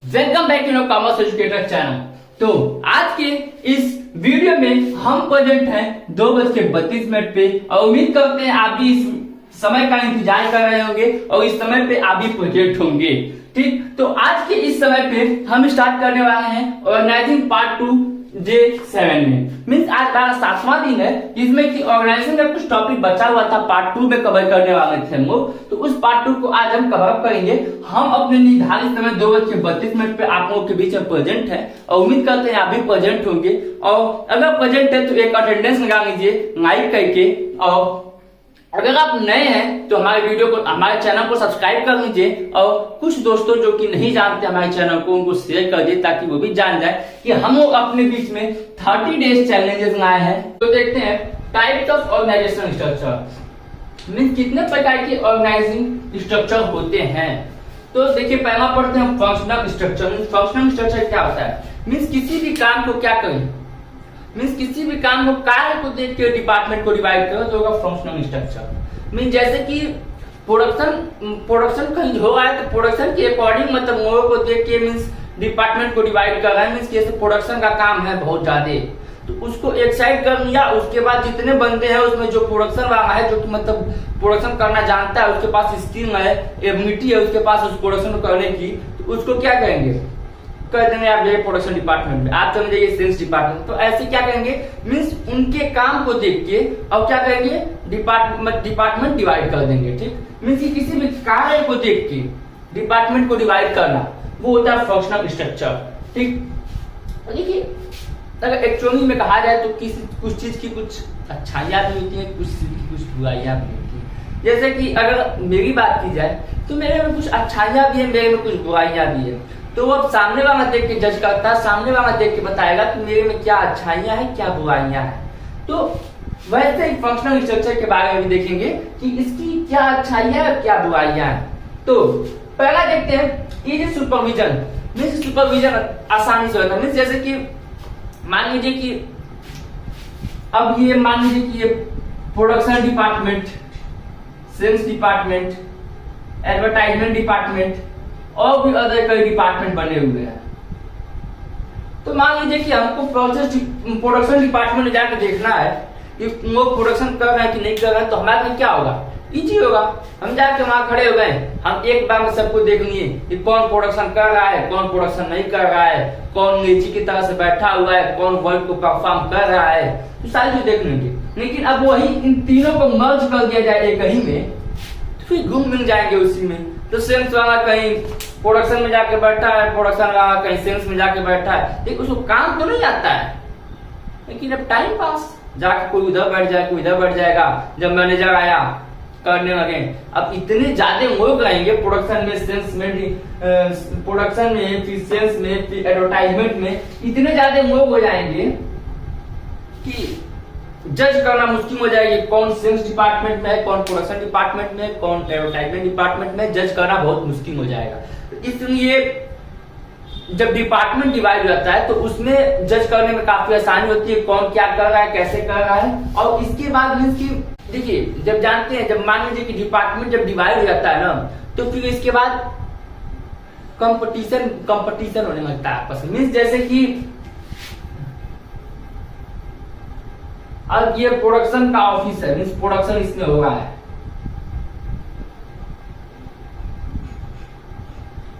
Welcome back to Commerce Educator channel. तो आज के इस वीडियो में हम प्रेजेंट हैं 2:32 पे और उम्मीद करते हैं आप भी इस समय का इंतजार कर रहे होंगे और इस समय पे आप भी प्रोजेक्ट होंगे। ठीक, तो आज के इस समय पे हम स्टार्ट करने वाले हैं ऑर्गेनाइजिंग पार्ट 2 J7 में। मीन्स आज हमारा 7वां दिन है जिसमें कि ऑर्गेनाइजिंग का कुछ टॉपिक बचा हुआ था, पार्ट 2 में कवर करने वाले थे हम लोग। तो उस पार्ट 2 को आज हम कवर करेंगे। हम अपने निर्धारित समय 2:32 पे आप लोगों के बीच में प्रेजेंट है और उम्मीद करते हैं आप भी प्रेजेंट होंगे। और अगर प्रेजेंट है तो एक अटेंडेंस लगा लीजिए लाइक करके, और अगर आप नए हैं तो हमारे वीडियो को, हमारे चैनल को सब्सक्राइब कर लीजिए और कुछ दोस्तों जो कि नहीं जानते हमारे चैनल को उनको शेयर कर दिए ताकि वो भी जान जाए कि हम लोग अपने बीच में 30 डेज चैलेंजेस लाए हैं। तो देखते हैं types of organisation structure, means कितने प्रकार के ऑर्गेनाइजिंग स्ट्रक्चर होते हैं। तो देखिए पहला पढ़ते हैं फंक्शनल स्ट्रक्चर। फंक्शनल स्ट्रक्चर क्या होता है? मीन्स किसी भी काम को क्या करें, मीन्स किसी भी काम को, कार्य को देख के डिपार्टमेंट को डिवाइड करो तो होगा फंक्शनल स्ट्रक्चर। मीन्स जैसे कि प्रोडक्शन कहीं हो रहा है तो प्रोडक्शन के अकॉर्डिंग मतलब लोगों को देख के मीन्स डिपार्टमेंट को डिवाइड कर रहा है। मीन्स जैसे प्रोडक्शन का काम है बहुत ज्यादा तो उसको एक साइड कर लिया, उसके बाद जितने बंदे हैं उसमें जो प्रोडक्शन वाला है जो कि मतलब प्रोडक्शन करना जानता है, उसके पास स्किल है, एबिलिटी है उसके पास उस प्रोडक्शन को करने की, तो उसको क्या कहेंगे, कर देंगे आप जाइए प्रोडक्शन डिपार्टमेंट में, आप चले जाइए सेल्स डिपार्टमेंट। तो ऐसे क्या करेंगे, मीन्स उनके काम को देख के और क्या करेंगे, डिपार्टमेंट डिवाइड कर देंगे। ठीक, मीन्स किसी भी कार्य को देख के डिपार्टमेंट को डिवाइड करना वो होता है फंक्शनल स्ट्रक्चर। ठीक, देखिए अगर एक्चुअली में कहा जाए तो कुछ चीज की कुछ अच्छाइयां भी होती है, कुछ चीज की कुछ बुराइयां भी होती है। जैसे कि अगर मेरी बात की जाए तो मेरे में कुछ अच्छाइयां भी है, मेरे में कुछ बुराइयां भी है। तो वो सामने वाला देख के जज करता है, सामने वाला देख के बताएगा कि मेरे में क्या अच्छाइयां हैं क्या बुराइयां हैं। तो वैसे ही फंक्शनल स्ट्रक्चर के बारे में भी देखेंगे कि इसकी क्या अच्छाइयां और क्या बुराइयां हैं। तो पहला देखते हैं इजी सुपरविजन। मीन्स सुपरविजन आसानी से होता है। मीन्स जैसे कि मान लीजिए कि अब ये मान लीजिए कि ये production department, sales department, advertisement department और भी अदर कई डिपार्टमेंट बने हुए हैं। तो मान लीजिए कि हमको प्रोडक्शन डिपार्टमेंट में जाकर देखना है कि वो प्रोडक्शन कर रहे हैं कि नहीं कर रहे हैं, तो हमारे लिए क्या होगा, इजी होगा। हम जाके वहां खड़े हो गए, हम एक बार में सबको देख लिए कि कौन प्रोडक्शन कर रहा है, कौन प्रोडक्शन नहीं कर रहा है, कौन नीचे की तरह से बैठा हुआ है, कौन वर्क को परफॉर्म कर रहा है, तो सारी चीज देख लेंगे। लेकिन अब वही इन तीनों को मर्ज कर दिया जाए एक ही में तो फिर घूम मिल जाएंगे उसी में। तो सेल्स वाला कहीं प्रोडक्शन में जाके बैठा है, प्रोडक्शन वाला कहीं सेल्स में जाके बैठा है, लेकिन उसको काम तो नहीं आता है, लेकिन अब टाइम पास जाके कोई उधर बैठ जाए कोई इधर बैठ जाएगा। जब मैनेजर आया करने लगे, अब इतने ज्यादा लोग रहेंगे प्रोडक्शन में, सेल्स में, प्रोडक्शन में, फिर सेल्स में, फिर एडवर्टाइजमेंट में, इतने ज्यादा लोग हो जाएंगे कि जज करना मुश्किल हो जाएगी कौन सेल्स डिपार्टमेंट में है, कौन प्रोडक्शन डिपार्टमेंट में, कौन एडवर्टाइजमेंट डिपार्टमेंट में, जज करना बहुत मुश्किल हो जाएगा। इसलिए जब डिपार्टमेंट डिवाइड हो जाता है तो उसमें जज करने में काफी आसानी होती है, कौन क्या कर रहा है, कैसे कर रहा है। और इसके बाद मीन्स की देखिए जब जानते हैं, जब मान लीजिए कि डिपार्टमेंट जब डिवाइड हो जाता है ना, तो फिर इसके बाद कंपटीशन होने लगता है आपस में। मीन्स जैसे कि अब ये प्रोडक्शन का ऑफिस है, मीन्स प्रोडक्शन इसमें हो रहा है,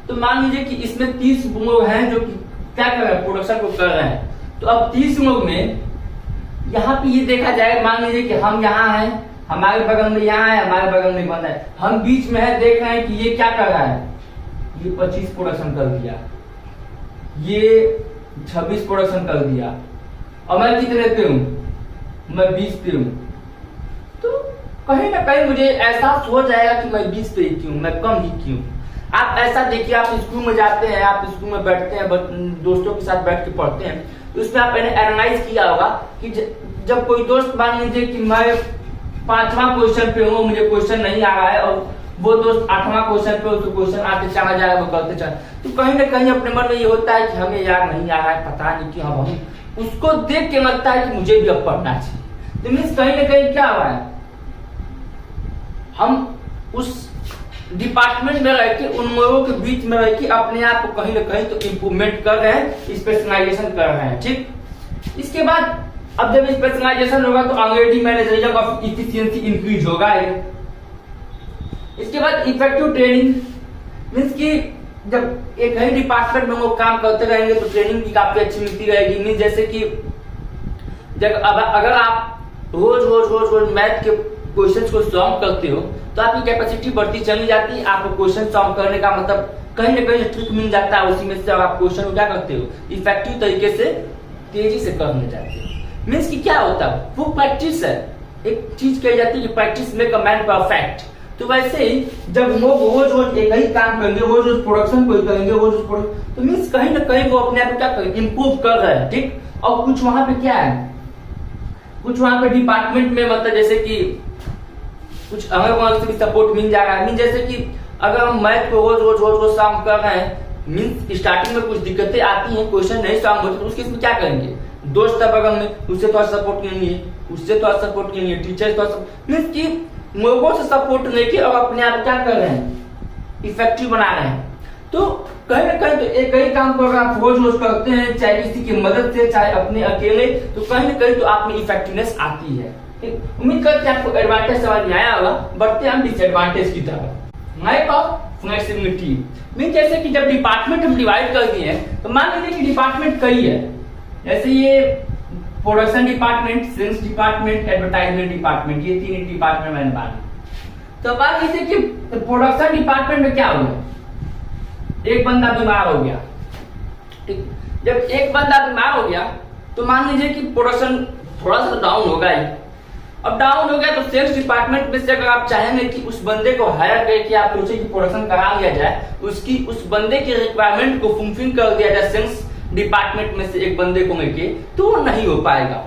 तो मान लीजिए कि इसमें 30 लोग हैं जो कि क्या कर रहे हैं, प्रोडक्शन को कर रहे हैं। तो अब 30 लोग में यहाँ पे ये देखा जाए, मान लीजिए कि हम यहाँ हैं, हमारे बगल में यहाँ है, हमारे बगल में बंदा है, हम बीच में है, देख रहे हैं कि ये क्या कर रहा है, ये 25 प्रोडक्शन कर दिया, ये 26 प्रोडक्शन कर दिया, और मैं कितने पे हूँ, मैं 20 पे हूँ। तो कहीं ना कहीं मुझे एहसास हो जाएगा कि मैं 20 पे ही क्यों, मैं कम ही क्यों। आप ऐसा देखिए, आप स्कूल में जाते हैं, आप स्कूल में बैठते हैं, दोस्तों के साथ बैठ के पढ़ते हैं, तो उसमें आपने एनालाइज किया होगा कि जब कोई दोस्त मान लीजिए कि मैं 5वां क्वेश्चन पे हूँ, मुझे क्वेश्चन नहीं आ रहा है, और वो दोस्त 8वां क्वेश्चन पे, उसको क्वेश्चन आते चला जाएगा, वो करते चला, तो कहीं ना कहीं अपने मन में ये होता है कि हमें यार नहीं आ रहा है, पता नहीं क्यों। हम उसको देख के लगता है कि मुझे भी अब पढ़ना चाहिए। तो मीन्स कहीं ना कहीं क्या हुआ है, हम उस डिपार्टमेंट में रह के उन लोगों के बीच में रह के अपने आप को कहीं ना कहीं तो इम्प्रूवमेंट कर रहे हैं, स्पेशलाइजेशन कर रहे हैं। ठीक, इसके बाद अब जब स्पेशलाइजेशन होगा तो already managerial of efficiency increase होगा। इसके बाद इफेक्टिव ट्रेनिंग मीन्स कि जब एक ही डिपार्टमेंट में वो काम करते रहेंगे तो ट्रेनिंग की काफी अच्छी मिलती रहेगी। मीन्स जैसे कि जब अगर आप रोज मैथ के क्वेश्चंस को सॉल्व करते हो तो आपकी कैपेसिटी बढ़ती चली जाती है। आपको क्वेश्चन सॉल्व करने का मतलब कहीं ना कहीं ट्रिक मिल जाता है, उसी में से आप क्वेश्चन को क्या करते हो, इफेक्टिव तरीके से तेजी से करने जाते हो। मीन्स कि क्या होता है, वो प्रैक्टिस है। एक चीज कही जाती है कि practice make a man perfect. तो वैसे ही जब लोग रोज एक ही काम करेंगे, रोज प्रोडक्शन को करेंगे, तो मीन्स कहीं ना कहीं वो अपने आप को क्या करेंगे, इंप्रूव कर रहे हैं। ठीक, और कुछ वहां पे क्या है, कुछ वहां पे डिपार्टमेंट में मतलब जैसे कि कुछ हमें वहां से भी सपोर्ट मिल जा रहा है। मीन जैसे कि अगर हम मैथ को रोज सॉल्व कर रहे हैं, मीन स्टार्टिंग में कुछ दिक्कतें आती हैं, क्वेश्चन नहीं सॉल्व होते तो उसके इसमें क्या करेंगे, दोस्त बगल में उससे थोड़ा सपोर्ट लेंगे, उससे थोड़ा सपोर्ट लेंगे, टीचर थोड़ा मीन्स की लोगों से सपोर्ट लेके और अपने आप क्या कर रहे हैं, इफेक्टिव बना रहे हैं। तो कहीं ना कहीं तो एक ही काम को अगर आप रोज करते हैं, चाहे किसी की मदद से चाहे अपने अकेले, तो कहीं ना कहीं तो आप में इफेक्टिवनेस आती है। उम्मीद करते हैं आपको एडवांटेज समझ में आया होगा। बढ़ते हैं हम डिसएडवांटेज की तरफ। लैक ऑफ फ्लेक्सिबिलिटी मीन जैसे कि जब डिपार्टमेंट हम डिवाइड कर दिए हैं तो मान लीजिए कि डिपार्टमेंट कई है, जैसे ये production department, sales department, advertisement department, ये तीन डिपार्टमेंट मैंने मान ली। तो मान लीजिए कि प्रोडक्शन डिपार्टमेंट में क्या हुआ, एक बंदा बीमार हो गया। ठीक, जब एक बंदा बीमार हो गया तो मान लीजिए कि प्रोडक्शन थोड़ा सा डाउन होगा ही। अब डाउन हो गया तो सेल्स डिपार्टमेंट में से अगर आप चाहेंगे कि उस बंदे को हायर करके आप सोचे कि प्रोडक्शन करा लिया जाए, उसकी उस बंदे की रिक्वायरमेंट को फुलफिल कर दिया जाए सेल्स डिपार्टमेंट में से एक बंदे को लेके, तो वो नहीं हो पाएगा।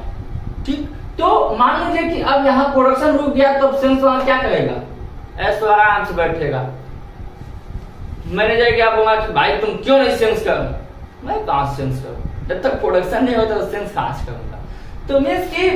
ठीक, तो मान लीजिए कि अब यहाँ प्रोडक्शन रुक गया तो सेल्स वाला क्या करेगा, ऐसा आराम से बैठेगा। मैनेजर क्या बोला कि भाई तुम क्यों नहीं सेल्स कर, मैं कहां सेल्स करूं, जब तक प्रोडक्शन नहीं होता तो सेल्स कहां से करूंगा। तो मीन्स की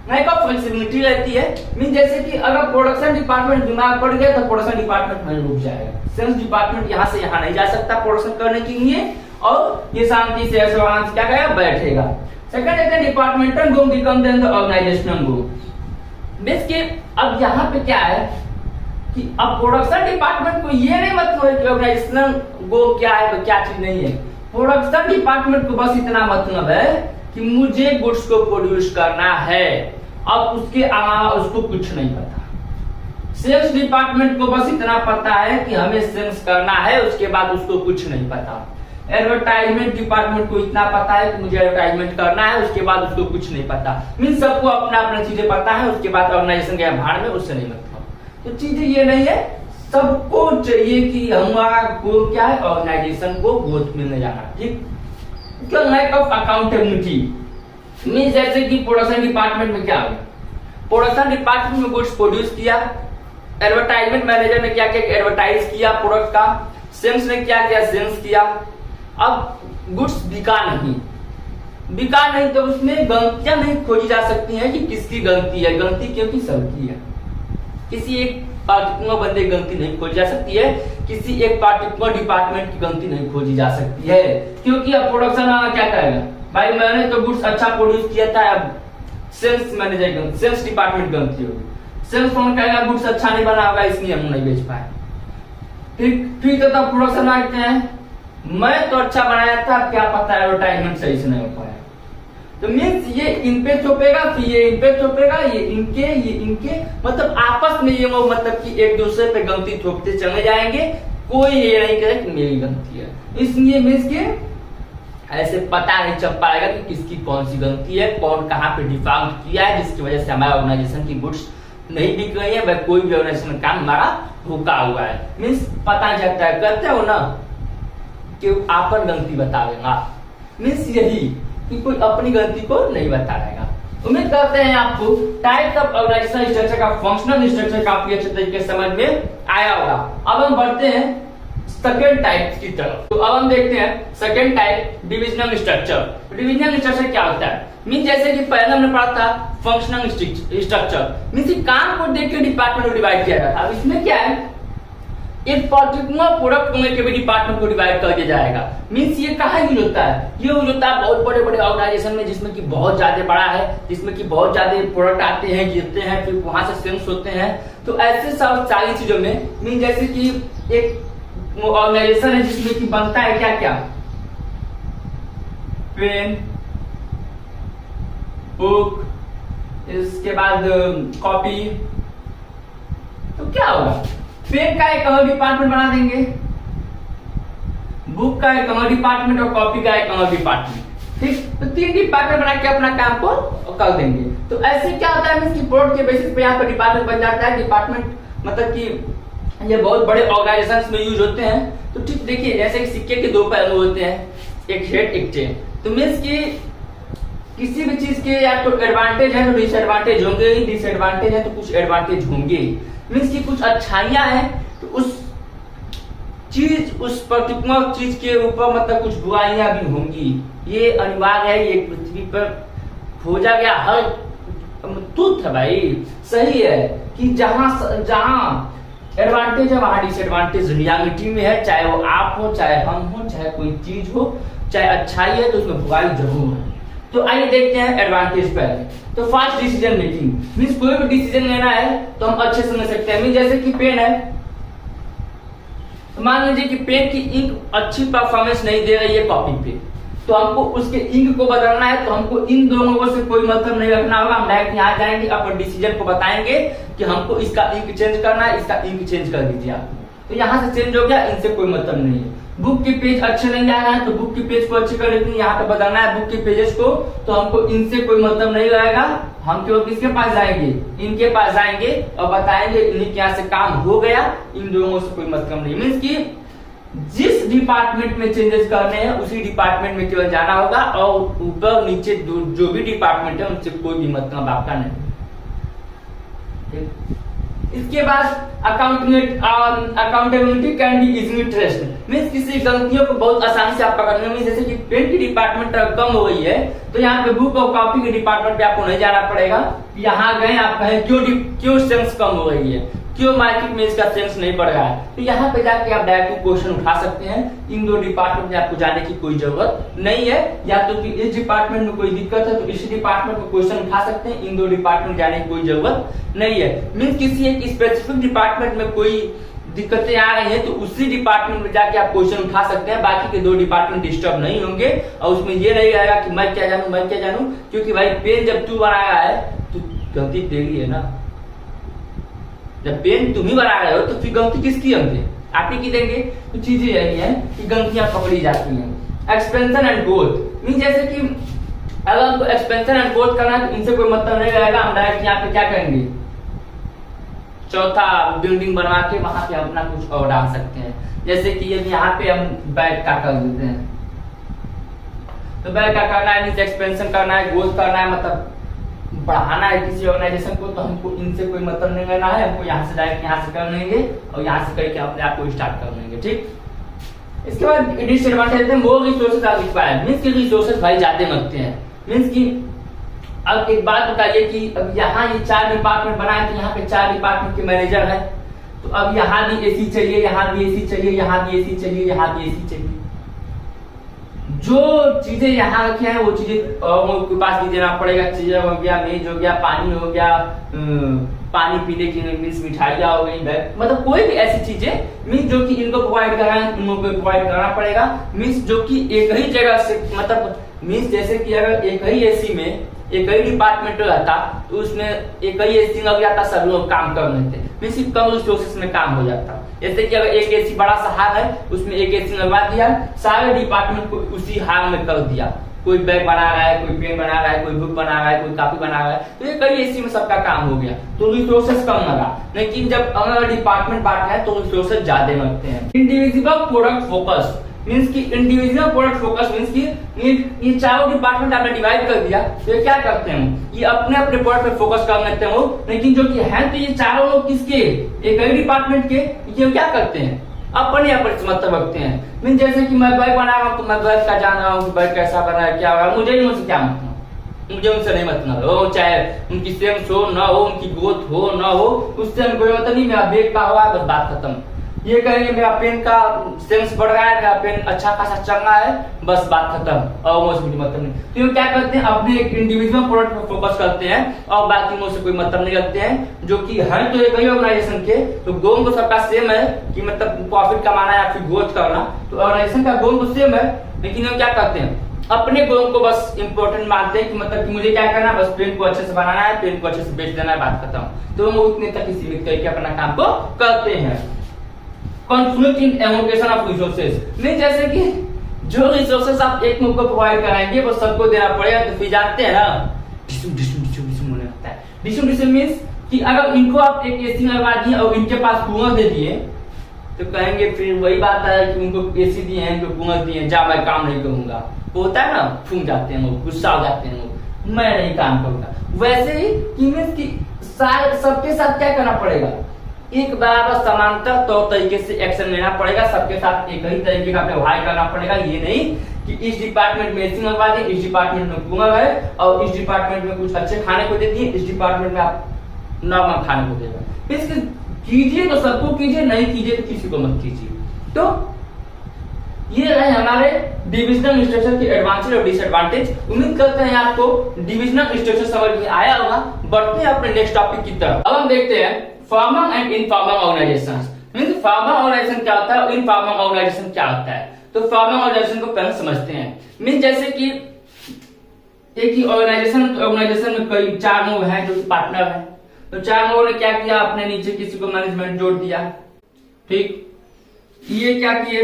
लैक ऑफ फ्लेक्सिबिलिटी रहती है। मीन जैसे कि अगर प्रोडक्शन डिपार्टमेंट बीमार पड़ गया तो प्रोडक्शन डिपार्टमेंट में रुक जाएगा, सेल्स डिपार्टमेंट यहाँ से यहाँ नहीं जा सकता प्रोडक्शन करने के लिए, और ये शांति से ऐसे आराम से क्या करेगा, बैठेगा। सेकंड है departmental goal become then the organisational goal. Means कि अब यहाँ पे क्या है कि अब प्रोडक्शन डिपार्टमेंट को ये नहीं मतलब है कि ऑर्गेनाइजेशनल गोल क्या है तो क्या चीज नहीं है। प्रोडक्शन डिपार्टमेंट को बस इतना मतलब है कि मुझे गुड्स को प्रोड्यूस करना है, अब उसके अलावा उसको कुछ नहीं पता। सेल्स डिपार्टमेंट को बस इतना पता है कि हमें सेल्स करना है, उसके बाद उसको कुछ नहीं पता। एडवर्टाइजमेंट डिपार्टमेंट को इतना पता है कि मुझे एडवर्टाइजमेंट करना है, उसके बाद उसको कुछ नहीं पता। मीन सबको अपना अपना चीजें पता है, उसके बाद ऑर्गेनाइजेशन के भाड़ में उससे नहीं मतलब। तो चीजें ये नहीं है, सबको चाहिए कि हमारा गोल क्या है, ऑर्गेनाइजेशन को ग्रोथ मिलने जाना। ठीक, लैक ऑफ अकाउंटेबिलिटी मीन जैसे कि प्रोडक्शन डिपार्टमेंट में क्या हो, प्रोडक्शन डिपार्टमेंट में गुड्स प्रोड्यूस किया, एडवर्टाइजमेंट मैनेजर ने क्या किया, एडवर्टाइज किया प्रोडक्ट का, सेल्स ने क्या किया, सेल्स किया। अब गुड्स बिका नहीं तो उसमें गलतियां नहीं खोजी जा सकती हैं कि किसकी गलती है, गलती क्योंकि सबकी है। किसी एक पार्टिकुलर बंदे की गलती नहीं खोजी जा सकती है, किसी एक पार्टिकुलर डिपार्टमेंट की गलती नहीं खोजी जा सकती है, क्योंकि अब प्रोडक्शन वाला क्या करेगा, भाई मैंने तो गुड्स अच्छा प्रोड्यूस किया था, अब सेल्स मैनेजर सेल्स डिपार्टमेंट गलती होगी, सेल्स फोन कहेगा गुड्स अच्छा नहीं बना होगा इसलिए हम नहीं बेच पाए। फिर तो तब प्रोडक्शन आते हैं, मैं तो अच्छा बनाया था, क्या पता एडवर्टाइजमेंट सही से नहीं हो पाया। तो मीन्स ये इन पे थोपेगा, फिर ये इन पे थोपेगा, ये इनके मतलब आपस में ये लोग मतलब कि एक दूसरे पे गलती थोपते चले जाएंगे, कोई ये नहीं कहे कि मेरी गलती है। इसलिए मीन्स के ऐसे पता नहीं चल पाएगा कि किसकी कौन सी गलती है, कौन कहाँ पे डिफॉल्ट किया है, जिसकी वजह से हमारे ऑर्गेनाइजेशन की गुड्स नहीं बिक रही है, वह कोई भी ऑर्गेनाइजेशन काम हमारा रुका हुआ है। मीन्स पता नहीं चलता है, करते हो ना कि आपन गलती बतावेगा, मीन्स यही कि कोई अपनी गलती को नहीं बताएगा। उम्मीद करते हैं आपको टाइप्स ऑफ ऑर्गेनाइजेशन स्ट्रक्चर का फंक्शनल स्ट्रक्चर काफी अच्छे तरीके से समझ में आया होगा। अब हम बढ़ते हैं सेकेंड टाइप की तरफ। तो अब हम देखते हैं second type, divisional structure. Divisional structure क्या होता है, मीन जैसे कि पहले हमने पढ़ा था फंक्शनल स्ट्रक्चर, मीन काम को देख के डिपार्टमेंट को डिवाइड किया जाता है। अब इसमें क्या है, पर्टिकुलर प्रोडक्ट में के भी डिपार्टमेंट को डिवाइड कर दिया जाएगा। मींस ये कहाँ यूज होता है, ये यूज होता है बहुत बड़े बड़े ऑर्गेनाइजेशन में जिसमें कि बहुत ज्यादा बड़ा है, जिसमें कि बहुत ज्यादा प्रोडक्ट आते हैं, गिरते हैं, फिर वहां से सेल्स होते हैं। तो ऐसे सब सारी चीजों में मीन जैसे कि एक ऑर्गेनाइजेशन है जिसमें कि बनता है क्या क्या, पेन, बुक, इसके बाद कॉपी। तो क्या होगा, पेन का एक अलग डिपार्टमेंट बना देंगे, बुक का एक अलग डिपार्टमेंट और कॉपी का एक अलग डिपार्टमेंट। ठीक, तो 3 डिपार्टमेंट बना के अपना काम को कर देंगे। तो ऐसे क्या होता है इसकी प्रोडक्ट के बेसिस पे यहाँ पर डिपार्टमेंट बन जाता है। डिपार्टमेंट मतलब कि ये बहुत बड़े ऑर्गेनाइजेशंस में यूज होते हैं। तो ठीक देखिए, जैसे कि सिक्के के 2 पहलू होते हैं, एक हेड एक टेल। तो मीन्स की किसी भी चीज के या तो एडवांटेज है तो डिसएडवांटेज होंगे, डिसएडवांटेज है तो कुछ एडवांटेज होंगे। मीन्स की कुछ अच्छाइयां हैं तो उस पर्टिकुलर चीज के ऊपर मतलब कुछ बुराइयां भी होंगी। ये अनिवार्य है, ये पृथ्वी पर खोजा गया हर तुत है भाई। सही है कि जहां एडवांटेज है वहां डिसएडवांटेज रियलिटी में है, चाहे वो आप हो, चाहे हम हो, चाहे कोई चीज हो, चाहे अच्छाई है तो उसमें बुराई जरूर है। तो आइए देखते हैं एडवांटेज पहले। तो फास्ट डिसीजन मेकिंग मीन्स कोई भी डिसीजन लेना है तो हम अच्छे समझ सकते हैं। मीन जैसे कि पेन है, तो मान लीजिए कि पेन की इंक अच्छी परफॉर्मेंस नहीं दे रही है कॉपी पे, तो हमको उसके इंक को बदलना है। तो हमको इन दोनों से कोई मतलब नहीं रखना होगा, हम डायरेक्ट यहाँ जाएंगे, अपने डिसीजन को बताएंगे कि हमको इसका इंक चेंज करना है, इसका इंक चेंज कर दीजिए आप। तो यहाँ से चेंज हो गया, इनसे कोई मतलब नहीं है। बुक के पेज अच्छे नहीं आ रहे हैं तो बुक के पेज को अच्छे कर लेते हैं, यहाँ पे बदलना है बुक के पेजेस को, तो हमको इनसे कोई मतलब नहीं रहेगा। हम केवल किसके पास जाएंगे, इनके पास जाएंगे और बताएंगे इन्हीं के यहाँ से काम हो गया, इन दोनों से कोई मतलब नहीं। मीन्स की जिस डिपार्टमेंट में चेंजेस करने हैं उसी डिपार्टमेंट में केवल जाना होगा और ऊपर नीचे जो भी डिपार्टमेंट है उनसे कोई भी मतलब आपका नहीं। इसके बाद accountability can be easily traced. Means किसी गलतियों को बहुत आसानी से आप पकड़ने में, जैसे कि पेन की डिपार्टमेंट कम हो गई है तो यहाँ पे बुक और कॉपी के डिपार्टमेंट पे आपको नहीं जाना पड़ेगा। यहाँ गए, आप कहें क्यों सेंस कम हो गई है, क्यों मार्केट में इसका सेंस नहीं बढ़ रहा है, तो यहाँ पे जाके आप डायरेक्ट क्वेश्चन उठा सकते हैं। इन 2 डिपार्टमेंट में आपको जाने की कोई जरूरत नहीं है। या तो कि इस डिपार्टमेंट में कोई दिक्कत है तो इस डिपार्टमेंट में क्वेश्चन उठा सकते हैं, इन 2 डिपार्टमेंट जाने की कोई जरूरत नहीं है। मीन्स किसी एक स्पेसिफिक डिपार्टमेंट में कोई दिक्कतें आ रही हैं तो उसी डिपार्टमेंट में जाके आप क्वेश्चन उठा सकते हैं, बाकी के 2 डिपार्टमेंट डिस्टर्ब नहीं होंगे। और उसमें ये नहीं रहेगा कि मैं क्या जानूं, क्योंकि भाई पेन जब तू बनाया है तो गलती तेरी है ना। जब पेन तुम ही बना रहे हो तो फिर गलती किसकी होंगी, आप ही की देंगे। तो चीजें यही है कि गलतियां पकड़ी जाती हैं। एक्सपेंशन एंड ग्रोथ मीन जैसे कि अगर हमको एक्सपेंशन एंड ग्रोथ करना है तो इनसे कोई मतलब नहीं रहेगा। हम डायरेक्ट यहाँ पे क्या करेंगे, चौथा बिल्डिंग बनवा के वहां पे अपना कुछ और डाल सकते हैं। जैसे कि यदि यहाँ पे हम बैग का कर देते हैं तो बैग का करना है, एक्सपेंशन करना है, ग्रोथ करना है, मतलब बढ़ाना है किसी ऑर्गेनाइजेशन को, तो हमको इनसे कोई मतलब नहीं लेना है। हमको यहाँ से डायरेक्ट यहाँ से कर लेंगे और यहाँ से करके अपने आप को स्टार्ट कर लेंगे। ठीक, इसके बाद डिसएडवांटेज है more resources are required. Means की रिसोर्सेज भाई ज्यादा लगते हैं। मींस की अब एक बात बताइए कि अब यहाँ ये 4 डिपार्टमेंट बनाए तो यहाँ पे 4 डिपार्टमेंट के मैनेजर है, तो अब यहाँ भी एसी चाहिए, यहाँ भी एसी चाहिए, यहाँ भी एसी चाहिए, यहाँ भी एसी चाहिए। जो चीजें यहाँ रखी हैं वो चीजें के पास भी देना पड़ेगा। चीजें हो गया, मेज हो गया, पानी हो गया, पानी पीने की मीन्स मिठाइयाँ हो गई, मतलब कोई भी ऐसी चीजें मीन्स जो कि इनको प्रोवाइड कराना है, इनको प्रोवाइड कराना पड़ेगा। मीन्स जो कि एक ही जगह से, मतलब मीन्स जैसे कि अगर एक ही एसी में एक ही डिपार्टमेंट रहता तो उसमें एक ही एसी लग जाता, सब लोग काम कर लेते, मीन्स कम रिसोर्सेज में काम हो जाता। जैसे कि अगर एक एसी बड़ा सा हाल है उसमें एक एसी लगवा दिया, सारे डिपार्टमेंट को उसी हाल में कर दिया। कोई बैग बना रहा है, कोई पेन बना रहा है, कोई बुक बना रहा है, कोई कॉपी बना रहा है, तो ये कई एसी में सबका काम हो गया, तो रिसोर्सेज कम लगा। लेकिन जब अलग डिपार्टमेंट बांटे हैं तो रिसोर्सेज ज्यादा लगते हैं। इंडिविजुअल प्रोडक्ट फोकस मीन्स की इंडिविजुअल प्रोडक्ट फोकस मीन्स की ये चारों डिपार्टमेंट आपने डिवाइड कर दिया तो ये क्या करते हैं, ये अपने अपने प्रोडक्ट पे फोकस कर लेते हैं वो। लेकिन जो कि है तो ये चारों लोग किसके, एक ही डिपार्टमेंट के, ये क्या करते हैं अपने मतलब रखते हैं। मीन जैसे कि मैं बैग बना रहा हूँ तो मैं बैग का जान रहा हूँ कि बैग कैसा बना है, क्या होगा, मुझे उनसे क्या मतलब, मुझे उनसे नहीं मतलब हो, चाहे उनकी सेल्स हो ना हो, उनकी ग्रोथ हो ना हो, उससे हमको मतलब नहीं, मेरा बैग का हुआ बस बात खत्म। ये कहेंगे मेरा पेन का सेंस बढ़ रहा है, मेरा पेन अच्छा खासा चल रहा है, बस बात खत्म और मुझसे कुछ मतलब नहीं। तो ये क्या करते हैं, अपने एक इंडिविजुअल प्रोडक्ट पर फोकस करते हैं और बाकी मुझसे कोई मतलब नहीं रखते हैं, जो कि है तो एक ही ऑर्गेनाइजेशन के। तो गोल तो सबका सेम है कि मतलब प्रॉफिट कमाना या फिर ग्रोथ करना, तो ऑर्गेनाइजेशन का गोल तो सेम है, लेकिन ये क्या करते हैं, अपने गोल को बस इंपॉर्टेंट मानते हैं कि मतलब कि मुझे क्या करना है, बस पेन को अच्छे से बनाना है, पेन को अच्छे से बेच देना है, बात खत्म। तो वो उतने तक ही सीमित करके अपना काम को करते हैं। Conflict in allocation of resources, नहीं जैसे कि जो रिसोर्सेज आप एक मुख को प्रोवाइड कराएंगे वो सबको देना पड़ेगा, तो फिर जानते हैं ना डिसम होने लगता है। डिसम मींस कि अगर इनको आप एक एसी लगा दिए और इनके पास कुआं दे दिए तो कहेंगे फिर वही बात है कि उनको एसी दिए हैं, इनको कुआं दिए हैं, जा मैं काम नहीं करूंगा, होता है ना, फूंक जाते हैं लोग, गुस्सा हो जाते हैं लोग, मैं नहीं काम करूंगा। वैसे ही कि सबके साथ क्या करना पड़ेगा, एक बराबर समांतर तौर तरीके से एक्शन लेना पड़ेगा, सबके साथ एक ही तरीके का व्यवहार करना पड़ेगा। ये नहीं कि इस डिपार्टमेंट में एसी लगवा दें, इस डिपार्टमेंट में कुआं है और इस डिपार्टमेंट में कुछ अच्छे खाने को दे दिए, इस डिपार्टमेंट में आप नॉर्मल खाने को देगा। इसके कीजिए तो सबको कीजिए, नहीं कीजिए तो किसी को मत कीजिए। तो ये है हमारे डिविजनल स्ट्रक्चर के एडवांटेज और डिसएडवांटेज। उम्मीद करते हैं आपको डिविजनल स्ट्रक्चर समझ में आया होगा। बढ़ते हैं अपने नेक्स्ट टॉपिक की तरफ। अब हम देखते हैं formal and informal organisations. Means formal organisation क्या होता है और इनफॉर्मल ऑर्गेनाइजेशन क्या होता है। तो फॉर्मल ऑर्गेनाइजेशन को पहले समझते हैं। मींस जैसे कि एक ही ऑर्गेनाइजेशन में कई 4 लोग हैं जो कि पार्टनर हैं, तो 4 लोगों ने क्या किया, अपने नीचे किसी को मैनेजमेंट जोड़ दिया, ठीक, ये क्या किए,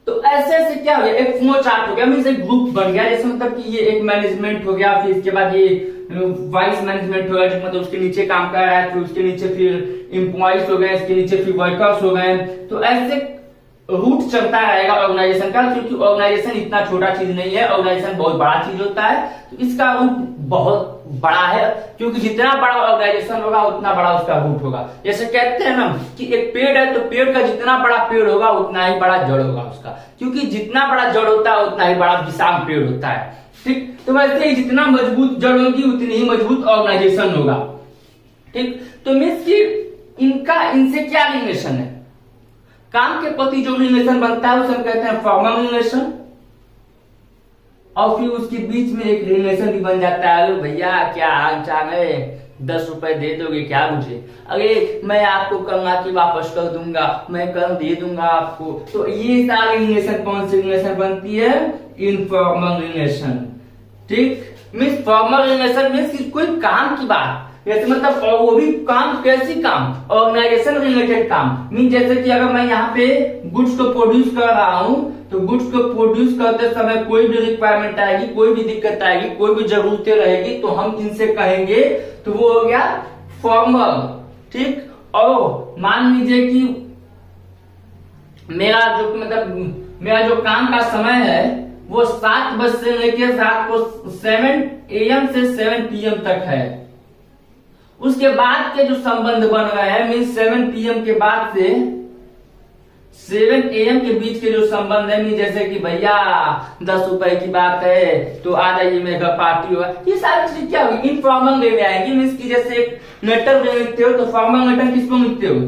तो ऐसे ऐसे क्या हो गया, एक फ्लो चार्ट हो गया, मींस एक ग्रुप बन गया। जैसे मतलब कि ये एक मैनेजमेंट हो गया, फिर इसके बाद ये वाइस मैनेजमेंट हो गया, जो मतलब उसके नीचे काम कर रहा है, फिर उसके नीचे फिर एम्प्लॉइज हो गए, इसके नीचे फिर वर्कर्स हो गए। तो ऐसे रूट चलता रहेगा ऑर्गेनाइजेशन का, क्योंकि ऑर्गेनाइजेशन इतना छोटा चीज नहीं है, ऑर्गेनाइजेशन बहुत बड़ा चीज होता है। तो इसका रूट बहुत बड़ा है, क्योंकि जितना बड़ा ऑर्गेनाइजेशन होगा उतना बड़ा उसका रूट होगा। जैसे कहते हैं ना कि एक पेड़ है, तो पेड़ का जितना बड़ा पेड़ होगा उतना ही बड़ा जड़ होगा उसका, क्योंकि जितना बड़ा जड़ होता है उतना ही बड़ा विशाल पेड़ होता है, ठीक। तो वैसे ही जितना मजबूत जड़ होगी उतनी ही मजबूत ऑर्गेनाइजेशन होगा, ठीक। तो मींस कि इनसे क्या रिलेशन है, काम के प्रति जो रिलेशन बनता है उसे हम कहते हैं फॉर्मल रिलेशन, और फिर उसके बीच में एक रिलेशन भी बन जाता है, भैया क्या हाल चाल है, 10 रुपए दे दोगे क्या मुझे, अरे मैं आपको कल आके वापस कर दूंगा, मैं कल दे दूंगा आपको। तो ये सारी रिलेशन कौन सी रिलेशन बनती है, इनफॉर्मल रिलेशन, ठीक। मींस फॉर्मल रिलेशन मींस कोई काम की बात, जैसे मतलब और वो भी काम, कैसी काम, ऑर्गेनाइजेशन रिलेटेड काम। मीन जैसे कि अगर मैं यहाँ पे गुड्स को प्रोड्यूस कर रहा हूँ, तो गुड्स को प्रोड्यूस करते समय कोई भी रिक्वायरमेंट आएगी, कोई भी दिक्कत आएगी, कोई भी जरूरतें रहेगी, तो हम इनसे कहेंगे, तो वो हो गया फॉर्मल, ठीक। और मान लीजिए कि मेरा जो काम का समय है वो 7 बजे से लेकर रात को 7 AM से 7 PM तक है। उसके बाद के जो संबंध बन रहे हैं, मीन 7 PM के बाद से 7 AM के बीच के जो संबंध है, मीन जैसे कि भैया 10 रुपए की बात है तो आ जाइए मेरे घर पार्टी होगा, ये सारी चीज क्या होगी, इनफॉर्मल वे में आएंगी। मीन्स की जैसे एक लेटर लिखते हो, तो फॉर्मल लेटर किसको लिखते हो,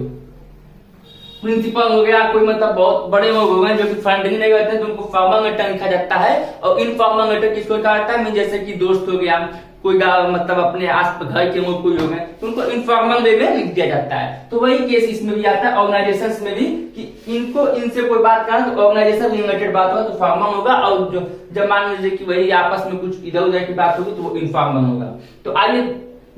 प्रिंसिपल हो गया, कोई मतलब बहुत बड़े लोग हो गए जो कि फंडिंग नहीं करते, तो उनको फॉर्मल लेटर लिखा जाता है। और इनफॉर्मल लेटर किसको लिखा जाता है, मीन जैसे कि दोस्त हो गया, कोई मतलब अपने आस घर के लोग कोई हो गए, तो उनको इनफॉर्मल वे में लिख दिया जाता है। तो वही केस इसमें भी आता है, ऑर्गेनाइजेशंस में भी, कि इनसे कोई बात करें तो ऑर्गेनाइजेशन रिलेटेड बात होगा तो फॉर्मल होगा, और जो जब मान लीजिए कि वही आपस में कुछ इधर उधर की बात होगी तो वो इनफॉर्मल होगा। तो आइए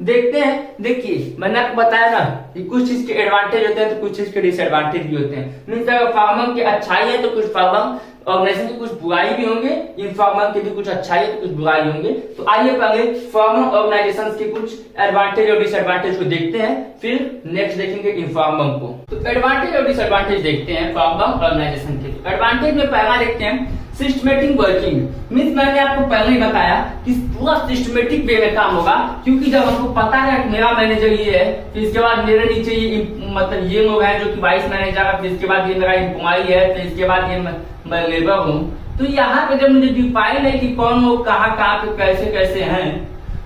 देखते हैं। देखिए मैंने आपको बताया ना कि कुछ चीज के एडवांटेज होते हैं तो कुछ चीज के डिसएडवांटेज भी होते हैं। मीन्स अगर फॉर्मल की अच्छाई है तो कुछ फॉर्मल ऑर्गेनाइजेशन की कुछ बुराई भी होंगे, इनफॉर्मल के भी कुछ अच्छाई है तो कुछ बुराई होंगे। तो आइए पहले फॉर्मल ऑर्गेनाइजेशन के कुछ एडवांटेज और डिसएडवांटेज को देखते हैं, फिर नेक्स्ट देखेंगे इनफॉर्मल को। तो एडवांटेज और डिसएडवांटेज देखते हैं फॉर्मल ऑर्गेनाइजेशन के। एडवांटेज में पहला देखते हैं सिस्टमेटिक वर्किंग। मीन्स मैंने आपको पहले ही बताया कि पूरा सिस्टमेटिक वे में काम होगा, क्योंकि जब हमको पता है कि मेरा मैनेजर ये है, फिर इसके बाद मेरे नीचे ये मतलब ये लोग हैं जो कि वाइस मैनेजर है, फिर इसके बाद ये मेरा एम्प्लॉय है, फिर इसके बाद ये मैं लेबर हूँ। तो यहाँ पे जब मुझे डिफाइन है कि कौन लोग कहाँ पे कैसे कैसे हैं,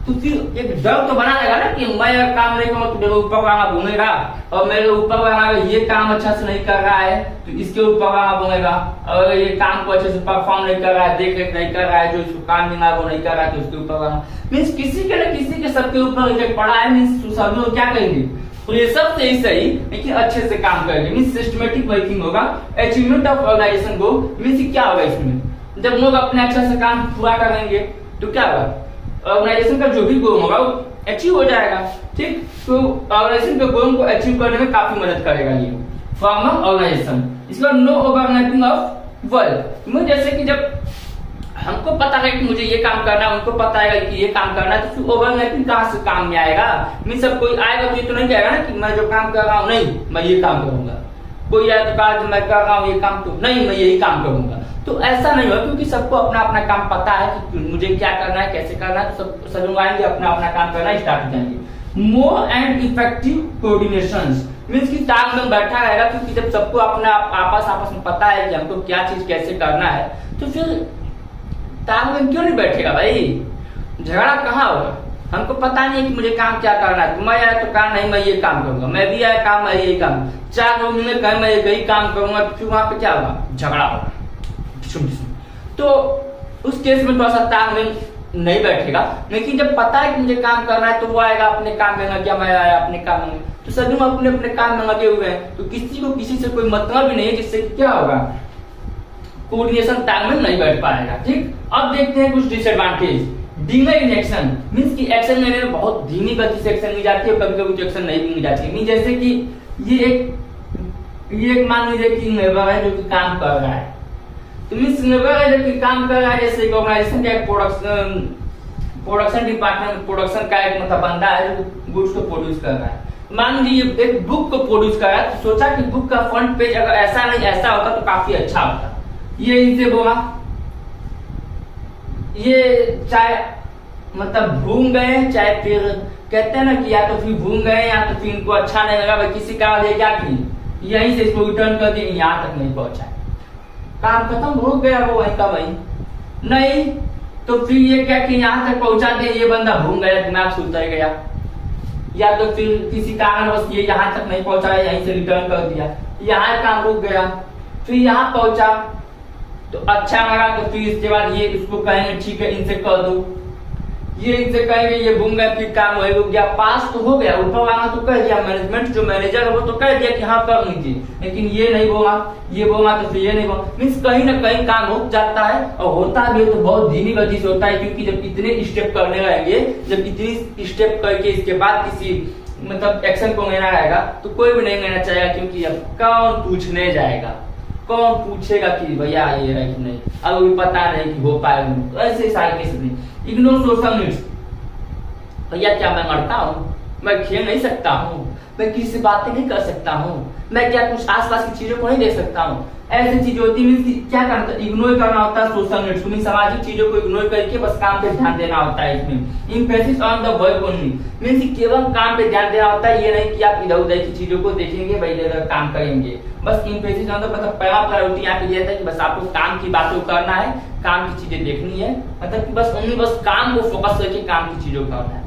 तो फिर एक डर तो बना रहेगा ना कि मैं अगर काम नहीं करूंगा तो मेरे ऊपर वाला घूमेगा, और मेरे ऊपर वाला ये काम अच्छा से नहीं कर रहा है तो इसके ऊपर वाला घूमेगा, और ये काम को अच्छे से परफॉर्म नहीं कर रहा है, देख रेख नहीं कर रहा है, जो इसको काम देना वो नहीं कर रहा है तो उसके ऊपर वाला मीन्स किसी के ना किसी के सबके ऊपर इफेक्ट पड़ा है। मीन्स सब लोग क्या कहेंगे, प्रेशर से ही सही लेकिन अच्छे से काम करेंगे, मीन्स सिस्टमेटिक वर्किंग होगा। Achievement of organisation goal means क्या होगा, इसमें जब लोग अपने अच्छे से काम पूरा करेंगे तो क्या होगा, ऑर्गेनाइजेशन का जो भी गोल होगा वो अचीव हो जाएगा। ठीक, तो ऑर्गेनाइजेशन के गोल को अचीव करने में काफी मदद करेगा ये फॉर्म ऑफ ऑर्गेनाइजेशन। इसका नो ओवरलैपिंग ऑफ वर्क, जैसे कि जब हमको पता है कि मुझे ये काम करना है, उनको पता है कि ये काम करना है, तो फिर ओवरलैपिंग कहाँ से काम में आएगा। मीन सब कोई आएगा तो ये तो नहीं कहेगा ना कि मैं जो काम कर रहा हूँ नहीं मैं ये काम करूंगा, कोई आए तो कहा मैं कर रहा हूँ ये काम तो नहीं मैं यही काम करूंगा, तो ऐसा नहीं होगा क्योंकि सबको अपना अपना काम पता है कि मुझे क्या करना है कैसे करना है, तो सब लोग आएंगे अपना अपना काम करना स्टार्ट हो जाएंगे। More and effective coordination means की तालमेल बैठा रहेगा, क्योंकि जब सबको अपना आपस में पता है कि हमको क्या चीज कैसे करना है तो फिर तालमेल क्यों नहीं बैठेगा भाई, झगड़ा कहाँ होगा। हमको पता नहीं है कि मुझे काम क्या करना है, तुम आया तो काम नहीं मैं ये काम करूंगा, मैं भी आया काम मैं यही काम, चार लोग मिलकर कहे मैं यही काम करूंगा, तो फिर वहां पे क्या होगा, झगड़ा होगा। तो उस केस में थोड़ा सा तालमेल नहीं बैठेगा। लेकिन जब पता है कि मुझे काम करना है तो वो आएगा अपने काम में, क्या मैं आया अपने काम में, तो सभी अपने अपने काम में लगे हुए हैं, तो किसी को किसी से कोई मतलब भी नहीं है, जिससे क्या होगा कोऑर्डिनेशन तालमेल नहीं बैठ पाएगा। ठीक, अब देखते हैं कुछ disadvantage. Delay in action means की एक्शन लेने में बहुत धीमी गति से एक्शन ली जाती है, कभी कभी एक्शन नहीं ली जाती है। जैसे कि ये एक मान लीजिए कि लेबर है जो कि काम कर रहा है, तो मीन्स लेबर है जो कि काम कर रहा है, जैसे ऑर्गेनाइजेशन का एक प्रोडक्शन डिपार्टमेंट प्रोडक्शन का एक मतलब बंदा है जो गुड्स को प्रोड्यूस कर रहा है। मान लीजिए एक बुक को प्रोड्यूस कर रहा है, तो सोचा कि बुक का फ्रंट पेज अगर ऐसा नहीं ऐसा होता तो काफी अच्छा होता। ये इनसे बोला, ये चाहे मतलब भूल गए, चाहे फिर कहते हैं ना कि या तो फिर भूल गए या तो फिर इनको अच्छा नहीं लगा, भाई किसी का ये क्या की यहीं से इसको रिटर्न कर दिए, यहाँ तक नहीं पहुंचा, काम खत्म हो गया, वो वहीं का वहीं नहीं, तो फिर ये क्या कि यहाँ तक पहुंचा दे, ये बंदा भूल गया, दिमाग से उतर गया, या तो फिर किसी कारणवश ये यहाँ तक नहीं पहुंचा, यहीं से रिटर्न कर दिया, यहाँ काम रुक गया, फिर यहाँ पहुंचा तो अच्छा लगा, तो फिर इसके बाद ये इसको कहेंगे ठीक है इनसे कर दो, ये इनसे कहेंगे ये घूम गए, फिर काम हो गया, पास तो हो गया, ऊपर वाला तो कह दिया, मैनेजमेंट जो मैनेजर है वो तो कह दिया कि हाँ कर लीजिए, लेकिन ये नहीं बोला, ये बोला तो फिर ये नहीं बोला, मीन्स कहीं ना कहीं काम हो जाता है, और होता भी है तो बहुत धीमी गति से होता है, क्योंकि जब इतने स्टेप करने रहेंगे, जब इतनी स्टेप करके इसके बाद किसी मतलब एक्शन को लेना रहेगा तो कोई भी नहीं लेना चाहेगा, क्योंकि अब कौन पूछने जाएगा, कौन पूछेगा कि भैया ये है कि नहीं, अब भी पता नहीं कि हो पाएगा, तो ऐसे सारे केस नहीं। इग्नोर सोशल नीड्स, भैया क्या मैं मरता हूँ, मैं खेल नहीं सकता हूँ, मैं किसी से बातें नहीं कर सकता हूँ, मैं क्या कुछ आसपास की चीजों को नहीं देख सकता हूँ, ऐसी चीजें होती है। क्या करना होता है, इग्नोर करना होता है सोशल नीड्स को, सामाजिक चीजों को इग्नोर करके बस काम पे ध्यान देना होता है। इसमें emphasis on the work only means केवल काम पे ध्यान देना होता है, ये नहीं कि आप इधर उधर की चीजों को देखेंगे भाई इधर काम करेंगे, बस एम्फेसिस ऑन द मतलब पहला प्रायोरिटी यहाँ पे दिया था कि बस आपको काम की बातों करना है, काम की चीजें देखनी है, मतलब कि बस ओनली बस काम को फोकस करके काम की चीजों करना है।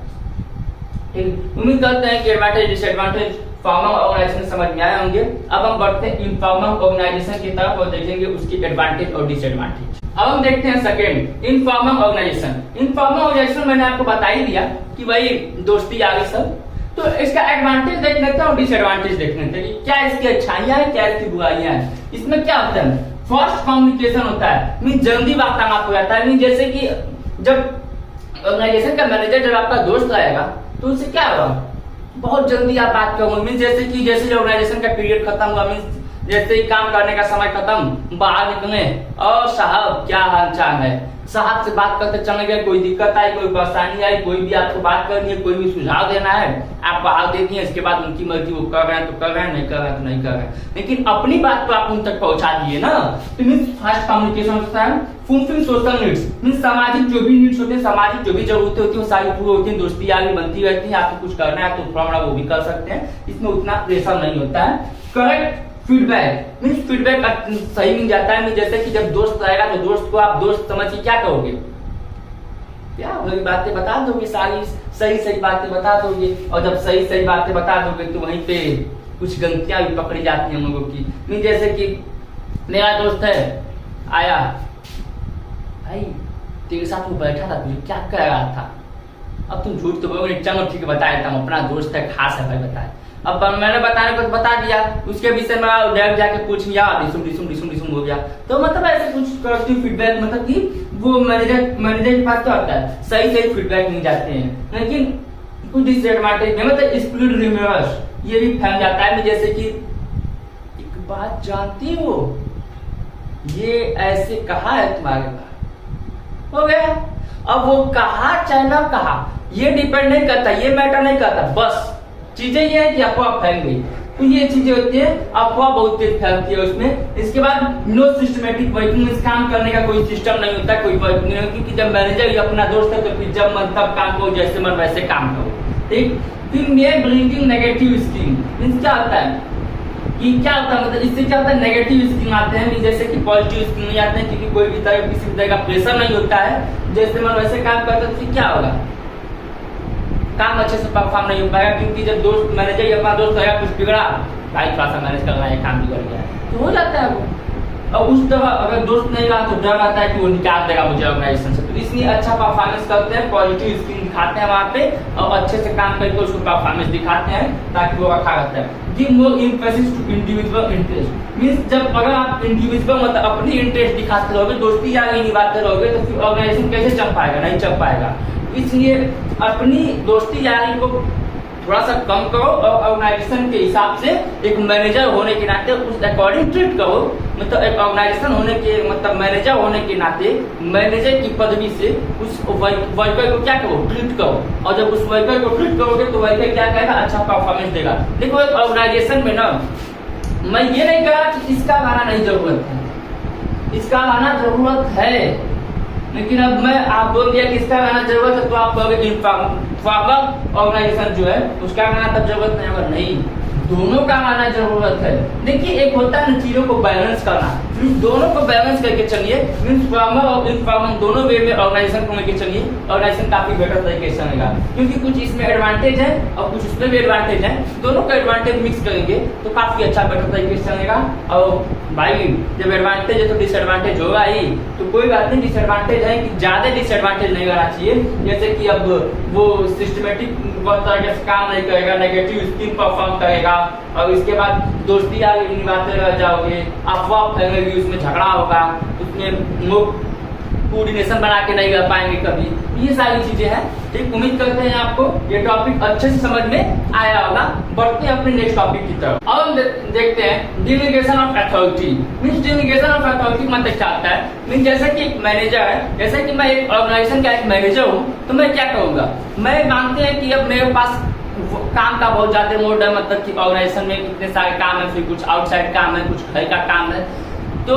उम्मीद करते हैं कि एडवांटेज डिसएडवांटेज फॉर्मल ऑर्गेनाइजेशन समझ में आए होंगे। अब हम बढ़ते हैं इनफॉर्मल ऑर्गेनाइजेशन की तरफ और देखेंगे उसकी एडवांटेज और डिसएडवांटेज। अब हम देखते हैं second informal organisation. Informal organisation मैंने आपको बता ही दिया कि भाई दोस्ती आ गई सब, तो इसका एडवांटेज देख लेते हैं और डिसएडवांटेज देख लेते हैं कि क्या इसकी अच्छाइयां है क्या इसकी बुराइयां हैं। इसमें क्या होता है, फर्स्ट कम्युनिकेशन होता है, मीन जल्दी वार्तालाप हो जाता है। मीन जैसे कि जब ऑर्गेनाइजेशन का मैनेजर जब आपका दोस्त रहेगा तो उससे क्या होगा, बहुत जल्दी आप बात करोगे। मीन जैसे कि जैसे ऑर्गेनाइजेशन का पीरियड खत्म हुआ, मीन जैसे ही काम करने का समय खत्म, बाहर निकले और साहब क्या हाल चाल है, साहब से बात करते चले गए, कोई दिक्कत आई कोई परेशानी आई, कोई भी आपको बात करनी है, कोई भी सुझाव देना है, आप बाहर दे दिए, इसके बाद उनकी मर्जी, वो कर रहे हैं तो कर रहे हैं, नहीं कर रहे हैं तो नहीं कर रहे हैं, लेकिन अपनी बात तो आप उन तक पहुंचा दिए ना। तो मीन फर्स्ट कम्युनिकेशन होता है। फुलफिल सोशल नीड्स मीन सामाजिक जो भी नीड्स होते हैं, सामाजिक जो भी जरूरतें होती है वो सारी पूरी होती है, दोस्ती आगे बनती रहती है, आपको कुछ करना है तो थोड़ा वो भी कर सकते हैं, इसमें उतना प्रेशर नहीं होता है। करेक्ट फीडबैक मीन फीडबैक सही मिल जाता है। जैसे कि जब दोस्त रहेगा तो दोस्त को आप दोस्त समझ के क्या कहोगे, क्या वही बातें बता दोगे, सारी सही सही बातें बता दोगे, और जब सही सही बातें बता दोगे तो वहीं पे कुछ गलतियां भी पकड़ी जाती हैं हम लोगों की। नहीं, जैसे कि मेरा दोस्त है आया, भाई तेरे साथ वो बैठा था, तुझे क्या कह रहा था? अब तुम झूठ तो बोलोगे, चलो ठीक है बता देता हूँ, अपना दोस्त है, खास है भाई, बताए। अब मैंने बताने को बता दिया, उसके विषय में डायरेक्ट जाके पूछ लिया, डिसुम हो गया। तो मतलब ऐसे कुछ कंस्ट्रक्टिव फीडबैक, मतलब कि वो मैनेजर के पास तो आता है, सही सही फीडबैक नहीं जाते हैं, लेकिन कुछ डिसएडवांटेज में मतलब स्पीड रिवर्स ये भी फैल जाता है। जैसे कि एक बात जानती हो, ये ऐसे कहा है तुम्हारे पास, हो गया। अब वो कहा चाहे ना कहा, ये डिपेंड नहीं करता, ये मैटर नहीं करता, बस चीजें ये है कि अफवाह फैल गई। तो ये चीजें होती है, अफवाह बहुत तेज फैलती है उसमें। इसके बाद नो सिस्टमेटिक वर्किंग, इस काम करने का कोई सिस्टम नहीं होता, कोई वर्किंग नहीं, क्योंकि जब मैनेजर अपना दोस्त है तो फिर जब मन तब काम करो, जैसे मन वैसे काम करो, ठीक। फिर मेरे ब्रिंगिंग नेगेटिव स्किन मीन्स क्या होता है कि क्या होता है, मतलब इससे क्या होता है, नेगेटिव स्किन आते हैं, जैसे कि पॉजिटिव स्किन नहीं आते हैं, क्योंकि कोई भी तरह किसी तरह का प्रेशर नहीं होता है, जैसे मन वैसे काम करते हैं। तो क्या होगा, काम अच्छे से परफॉर्म नहीं हो पाएगा, क्योंकि जब दोस्त मैनेजर अपना दोस्त रहेगा, कुछ बिगड़ा भाई, थोड़ा सा मैनेज करना है, काम बिगड़ गया तो हो जाता है वो। और उस तरह अगर दोस्त नहीं रहा तो डर आता है कि वो निकाल देगा मुझे ऑर्गेनाइजेशन से, तो इसलिए अच्छा परफॉर्मेंस करते हैं, पॉजिटिव स्किन दिखाते हैं वहाँ पे, और अच्छे से काम करके उसको परफॉर्मेंस दिखाते हैं ताकि वो रखा रहता है। Give more emphasis to individual interest means जब अगर आप इंडिविजुअल मतलब अपनी इंटरेस्ट दिखाते रहोगे, दोस्ती यारी निभाते रहोगे, तो फिर ऑर्गेनाइजेशन कैसे चल पाएगा, नहीं चल पाएगा। इसलिए अपनी दोस्ती यारी को थोड़ा सा कम करो, और ऑर्गेनाइजेशन के हिसाब से एक मैनेजर होने के नाते उस अकॉर्डिंग ट्रीट करो। मतलब एक ऑर्गेनाइजेशन होने के मतलब मैनेजर होने के नाते मैनेजर की पदवी से उस वर्कर को क्या करो, ट्रीट करो, और जब उस वर्कर को ट्रीट करोगे तो वर्कर क्या करेगा, अच्छा परफॉर्मेंस देगा। देखो एक ऑर्गेनाइजेशन में ना, मैं ये नहीं कहा कि इसका गाना नहीं जरूरत है, इसका गाना जरूरत है, लेकिन अब मैं आप बोल दिया कि इसका गाना जरूरत है, तो आप फॉर्मल ऑर्गेनाइजेशन जो है उसका गाना तब जरूरत नहीं होगा, नहीं, दोनों का गाना जरूरत है। देखिए एक होता है ना चीजों को बैलेंस करना, दोनों को बैलेंस करके चलिए, मीन्स फॉर्मल और इनफॉर्मल दोनों वे में ऑर्गेनाइजेशन को लेकर चलिए, ऑर्गेनाइजेशन काफी बेटर तरीके से चलेगा, क्योंकि कुछ इसमें एडवांटेज है और कुछ उसमें भी एडवांटेज है, दोनों का एडवांटेज मिक्स करेंगे तो काफी अच्छा बेटर तरीके से चलेगा। और भाई जब एडवांटेज है तो डिसएडवांटेज होगा ही, तो कोई बात नहीं, डिसएडवांटेज है कि ज्यादा डिसएडवांटेज नहीं करना चाहिए, जैसे कि अब वो सिस्टमेटिक तरीके से काम नहीं करेगा, नेगेटिव स्किन परफॉर्म करेगा, और इसके बाद दोस्ती आगे निभाते रह जाओगे, अफवाह फैलेगी, उसमें झगड़ा होगा, उसमें कोऑर्डिनेशन बना के नहीं रह पाएंगे कभी, ये सारी चीजें हैं। ठीक, उम्मीद करते हैं आपको ये टॉपिक अच्छे से समझ में आया होगा। बढ़ते हैं अपने नेक्स्ट टॉपिक की तरफ। अब हम देखते हैं delegation of authority. Means delegation of authority मतलब क्या होता है, मींस जैसे कि एक मैनेजर है, जैसे कि मैं एक ऑर्गेनाइजेशन का एक मैनेजर हूँ, तो मैं क्या करूँगा, मैं मानते हैं कि अब मेरे पास काम का बहुत ज्यादा मोड है, मतलब कि ऑर्गेनाइजेशन में कितने सारे काम है, फिर कुछ आउटसाइड काम है, कुछ घर का काम है, तो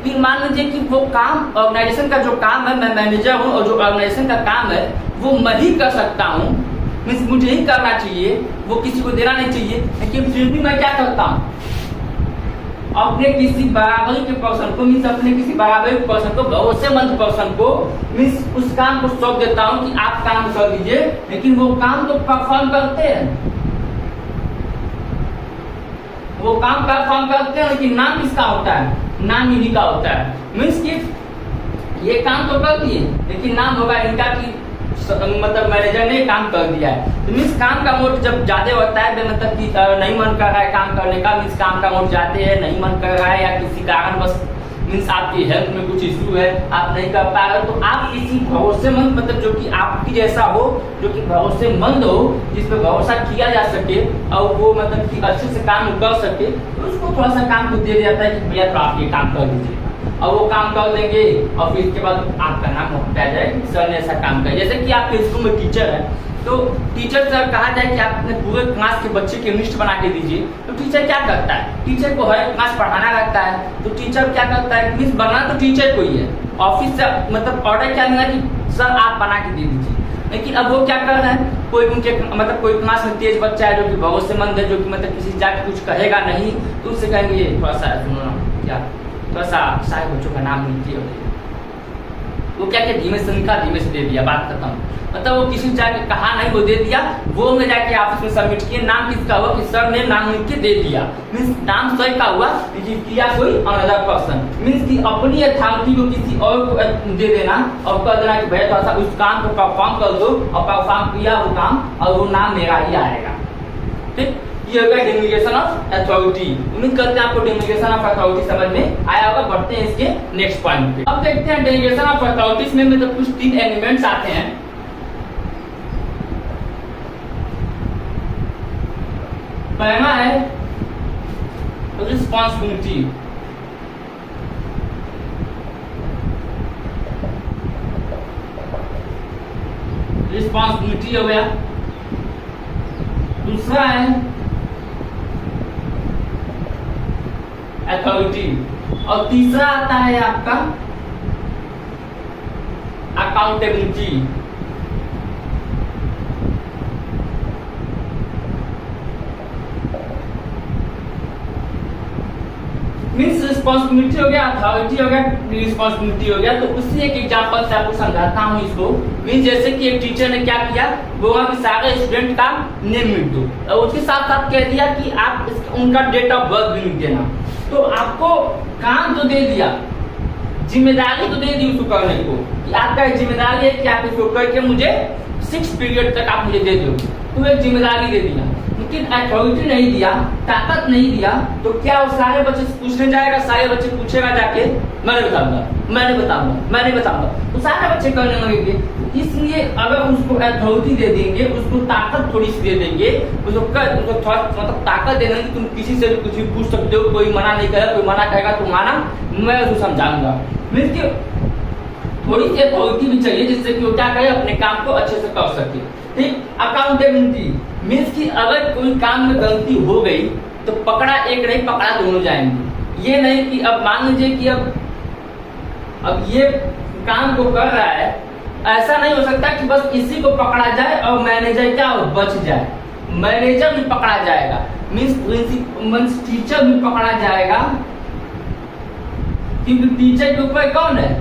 फिर मान लीजिए कि वो काम ऑर्गेनाइजेशन का जो काम है, मैं मैनेजर हूँ और जो ऑर्गेनाइजेशन का काम है वो मैं ही कर सकता हूँ, मीन्स मुझे ही करना चाहिए, वो किसी को देना नहीं चाहिए, लेकिन फिर भी मैं क्या करता हूँ, अपने किसी बराबरी के पर्सन को, मीन्स अपने किसी बराबरी के पर्सन को, भरोसेमंद पर्सन को, मीन्स उस काम को सौंप देता हूँ कि आप काम कर दीजिए, लेकिन वो काम तो परफॉर्म करते हैं, वो काम परफॉर्म करते हैं, लेकिन नाम किसका होता है, नाम इन्हीं का होता है। मीन्स कि ये काम तो कर दिए, लेकिन नाम होगा इनका कि मतलब मैनेजर ने काम कर दिया है। तो मीन्स काम का मोड जब ज्यादा होता है, मतलब कि नहीं मन कर रहा है काम करने का, मीन्स काम का मोड जाते हैं, नहीं मन कर रहा है या किसी कारण बस मीन्स आपकी हेल्थ में कुछ इश्यू है, आप नहीं कर पा रहे हो, तो आप किसी भरोसेमंद मतलब जो कि आपकी जैसा हो, जो कि भरोसेमंद हो, जिस पे भरोसा किया जा सके और वो मतलब कि अच्छे से काम कर सके, तो उसको थोड़ा सा काम को दे जाता है कि भैया तो आप ये काम कर दीजिए, और वो काम कर देंगे, और फिर इसके बाद आपका नाम उठा जाए सर ने ऐसा काम किया। जैसे कि आपके स्कूल में टीचर है, तो टीचर से कहा जाए कि आप अपने पूरे क्लास के बच्चे की लिस्ट बना के दीजिए, तो टीचर क्या करता है, टीचर को हर क्लास पढ़ाना रहता है, तो टीचर क्या करता है, मीन्स बना तो टीचर को ही है, ऑफिस से मतलब ऑर्डर क्या मिला कि सर आप बना के दे दीजिए, लेकिन अब वो क्या कर रहे हैं, कोई उनके मतलब कोई क्लास में तेज बच्चा है जो कि भरोसेमंद है, जो कि मतलब किसी जाके कुछ कहेगा नहीं, तो उससे कहेंगे थोड़ा सा सुनो क्या, थोड़ा सा सारे बच्चों का नाम लीजिए, वो क्या क्या धीमे से लिखा, धीमे से दे दिया, बात खत्म। मतलब वो किसी जाके कहा नहीं, वो दे दिया, वो में जाके ऑफिस में सबमिट किए, नाम किसका हुआ कि सर ने नाम लिख के दे दिया, मीन्स नाम सर का हुआ, किया कोई अनदर पर्सन, मीन्स की अपनी अथॉरिटी को किसी और को दे देना और कह देना कि भैया थोड़ा सा उस काम को परफॉर्म कर दो, और परफॉर्म किया वो काम और वो नाम मेरा ही आएगा। ठीक, ये होगा डेलीगेशन ऑफ अथॉरिटी। उम्मीद करते हैं आपको डेलीगेशन ऑफ अथॉरिटी समझ में आया होगा। बढ़ते हैं इसके नेक्स्ट पॉइंट पे। अब देखते हैं डेलीगेशन ऑफ अथॉरिटीज में मतलब कुछ 3 एलिमेंट्स आते हैं। पहला है रिस्पॉन्सिबिलिटी। रिस्पॉन्सिबिलिटी हो गया। दूसरा है अथॉरिटी, और तीसरा आता है आपका अकाउंटेबिलिटी। मीन्स रिस्पॉन्सिबिलिटी हो गया, अथॉरिटी हो गया, रिस्पॉन्सिबिलिटी हो गया। तो उसी एक एग्जांपल से आपको समझाता हूँ इसको। मीन्स जैसे कि एक टीचर ने क्या किया, वो वहाँ के सारे स्टूडेंट का नेम लिख दो, और उसके साथ साथ कह दिया कि आप उनका डेट ऑफ बर्थ भी लिख देना। तो आपको काम तो दे दिया, जिम्मेदारी तो दे दी उसको करने को, कि आपका जिम्मेदारी है कि आप इसको करके मुझे 6 पीरियड तक आप मुझे दे दो। तो एक जिम्मेदारी दे दिया, लेकिन अथॉरिटी नहीं दिया, ताकत नहीं दिया, तो क्या वो सारे बच्चे पूछने जाएगा, सारे बच्चे पूछेगा जाके मैंने बताऊंगा, मैंने बताऊंगा, मैंने बताऊंगा, तो सारे बच्चे करने लगेंगे। इसलिए अगर उसको अथॉरिटी दे देंगे, उसको ताकत थोड़ी सी दे देंगे, उसको थोड़ा मतलब ताकत दे देंगे, तुम किसी से भी कुछ भी पूछ सकते हो, कोई मना नहीं करेगा, कोई मना करेगा तो माना, मैं उसको समझाऊंगा। मीन्स कि थोड़ी सी अथॉरिटी भी चाहिए जिससे कि वो क्या करे, अपने काम को अच्छे से कर सके। ठीक, अकाउंटेबिलिटी मीन्स कि अगर कोई काम में गलती हो गई तो पकड़ा एक नहीं, पकड़ा दोनों जाएंगे। ये नहीं कि अब मान लीजिए कि अब ये काम को कर रहा है, ऐसा नहीं हो सकता कि बस इसी को पकड़ा जाए और मैनेजर क्या हो बच जाए। मैनेजर भी पकड़ा जाएगा, मीन्स टीचर भी पकड़ा जाएगा, क्योंकि टीचर के ऊपर कौन है,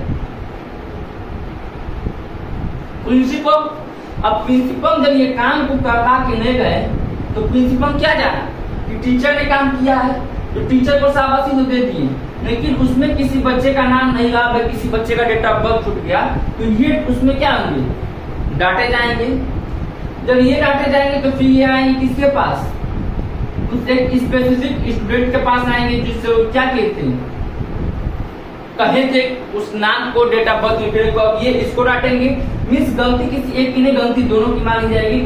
प्रिंसिपल। अब प्रिंसिपल जब ये काम को करवा के नहीं गए तो प्रिंसिपल क्या जाना कि टीचर ने काम किया है, तो टीचर को शाबाशी तो दे दिए, लेकिन उसमें किसी बच्चे का नाम नहीं रहा, किसी बच्चे का डेट ऑफ बर्थ छूट गया, तो ये उसमें क्या होंगे, डांटे जाएंगे। जब ये डांटे जाएंगे तो फिर ये आएंगे किसके पास, उस एक स्पेसिफिक स्टूडेंट के पास आएंगे जिससे वो क्या कहते हैं, कहे थे उस नाम को, डेट ऑफ बर्थ लिखने को, अब ये इसको डांटेंगे। मीन्स गलती किसी एक की नहीं, गलती दोनों की मानी जाएगी,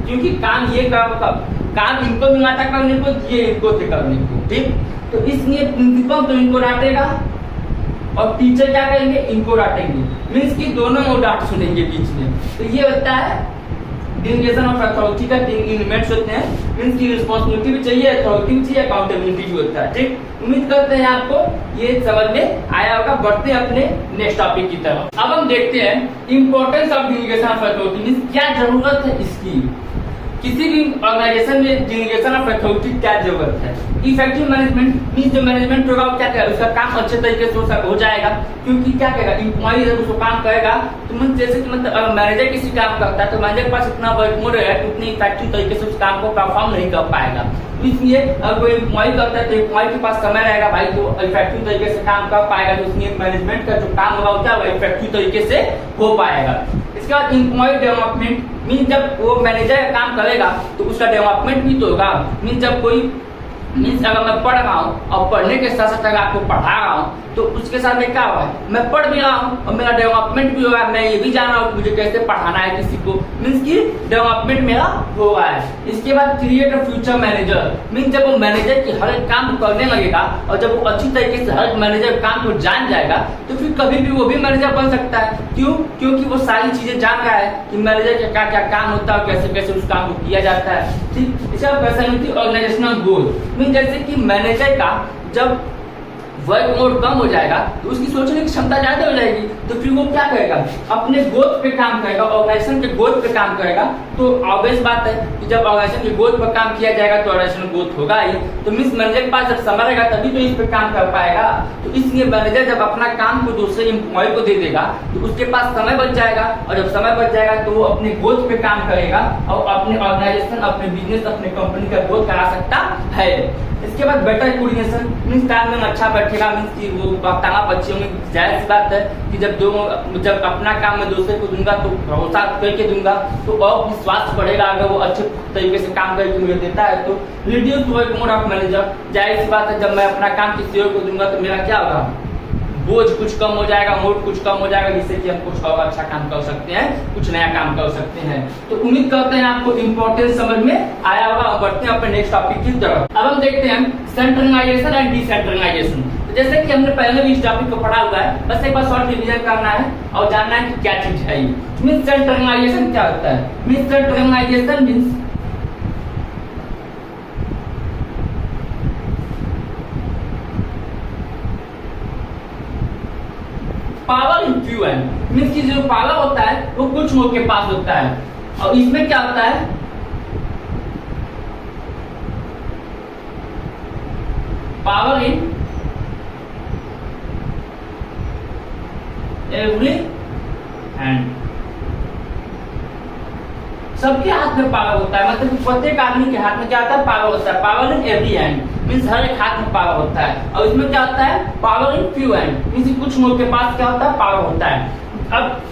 क्योंकि काम ये काम इनको मिला था करने को, ये इनको थे करने को। ठीक, तो इसलिए प्रिंसिपल तो इनको डांटेगा और टीचर क्या करेंगे, इनको डांटेंगे। मीन्स कि दोनों को डांट सुनेंगे बीच में। तो ये होता है डेलीगेशन ऑफ अथॉरिटी का 3 एलिमेंट्स होते हैं। मीन्स की रिस्पॉन्सिबिलिटी भी चाहिए, अथॉरिटी भी चाहिए, अकाउंटेबिलिटी भी होता है। ठीक, उम्मीद करते हैं आपको ये समझ में आया होगा। बढ़ते हैं अपने नेक्स्ट टॉपिक की तरफ। अब हम देखते हैं importance of delegation of authority, means क्या जरूरत है इसकी, किसी भी ऑर्गेनाइजेशन में डेलीगेशन ऑफ अथॉरिटी क्या जरूरत है। इफेक्टिव मैनेजमेंट मीन्स जो मैनेजमेंट होगा वो क्या करेगा, उसका काम अच्छे तरीके से हो जाएगा, क्योंकि क्या करेगा, एम्प्लॉई जब उसको काम करेगा तो मीन्स जैसे कि मतलब अगर मैनेजर किसी काम करता है तो मैनेजर के पास इतना वर्कलोड है कि उतनी इफेक्टिव तरीके से उस काम को परफॉर्म नहीं कर पाएगा। इसलिए अगर कोई एम्प्लॉय करता है तो एम्प्लॉय के पास समय रहेगा भाई, तो इफेक्टिव तरीके से काम कर पाएगा, तो इसलिए मैनेजमेंट का जो काम होगा वो क्या होगा, इफेक्टिव तरीके से हो पाएगा। इसके बाद एम्प्लॉय डेवलपमेंट मीन जब वो मैनेजर काम करेगा तो उसका डेवलपमेंट भी तो होगा। मीन जब कोई मीन्स अगर मैं पढ़ रहा हूँ और पढ़ने के साथ साथ अगर आपको पढ़ा रहा हूँ तो उसके साथ में क्या हुआ है, मैं पढ़ भी रहा हूँ और मेरा डेवलपमेंट भी हो रहा है, मैं ये भी जान रहा हूँ मुझे कैसे पढ़ाना है किसी को, मीन्स की डेवलपमेंट मेरा हो रहा है। इसके बाद create a future manager, means जब वो मैनेजर की हर एक काम को करने लगेगा और जब वो अच्छी तरीके से हर एक मैनेजर काम को जान जाएगा तो फिर कभी भी वो भी मैनेजर बन सकता है। क्यों? क्योंकि वो सारी चीजें जान रहा है कि मैनेजर का क्या क्या काम होता है, कैसे कैसे उस काम को किया जाता है। ठीक, इसका पर्सनैलिटी ऑर्गेनाइजेशनल गोल मीन जैसे कि मैनेजर का जब वर्क मोड कम हो जाएगा तो उसकी सोचने की क्षमता ज्यादा हो जाएगी, तो फिर वो क्या करेगा, अपने ग्रोथ पे काम करेगा, ऑर्गेनाइजेशन के ग्रोथ पे काम करेगा। तो ऑब्वियस बात है कि जब ऑर्गेनाइजेशन के ग्रोथ पर काम किया जाएगा तो ऑर्गेनाइजेशन ग्रोथ होगा ही। तो मींस मैनेजर के पास जब समय रहेगा तभी तो इस पे काम कर पाएगा। तो इसलिए मैनेजर जब अपना काम को दूसरे एम्प्लॉय को दे देगा तो उसके पास समय बच जाएगा, और जब समय बच जाएगा तो वो अपने ग्रोथ पे काम करेगा और अपने ऑर्गेनाइजेशन, अपने बिजनेस, अपने कंपनी का ग्रोथ करा सकता है। इसके बाद बेटर कोऑर्डिनेशन, मींस टाइम में अच्छा बैठेगा, मींस कि वो वक्ताना बच्चे होंगे। जाहिर सी बात है कि जब अपना काम मैं दूसरे को दूंगा तो भरोसा करके दूंगा तो और विश्वास बढ़ेगा। अगर वो अच्छे तरीके से काम करके मुझे देता है तो reduce work mode of manager. जाहिर सी बात है जब मैं अपना काम किसी और को दूंगा तो मेरा क्या होगा, बोझ कुछ कम हो जाएगा, मोड कुछ कम हो जाएगा, जिससे कि हम कुछ और अच्छा काम कर सकते हैं, कुछ नया काम कर सकते हैं। तो उम्मीद करते हैं आपको इंपॉर्टेंस समझ में आया होगा। और बढ़ते हैं अपने नेक्स्ट टॉपिक की तरफ। अब हम देखते हैं सेंट्रलाइजेशन एंड डिसेंट्रलाइजेशन। तो जैसे कि हमने पहले भी इस टॉपिक को पढ़ा हुआ है, बस एक बार शॉर्ट रिवीजन करना है और जानना है कि क्या चीज है ये। मींस सेंट्रलाइजेशन क्या होता है? Means centralisation means power in few hand. Means कि जो पावर होता है वो कुछ लोग के पास होता है, और इसमें क्या होता है, पावर इन एवरी हैंड। सबके हाथ में पावर होता है, मतलब प्रत्येक आदमी के हाथ में क्या होता है, पावर होता है। Power in every hand means हर एक हाथ में पावर होता है। और इसमें क्या होता है, power in few hand means कुछ लोगों के पास क्या होता है, पावर होता है। अब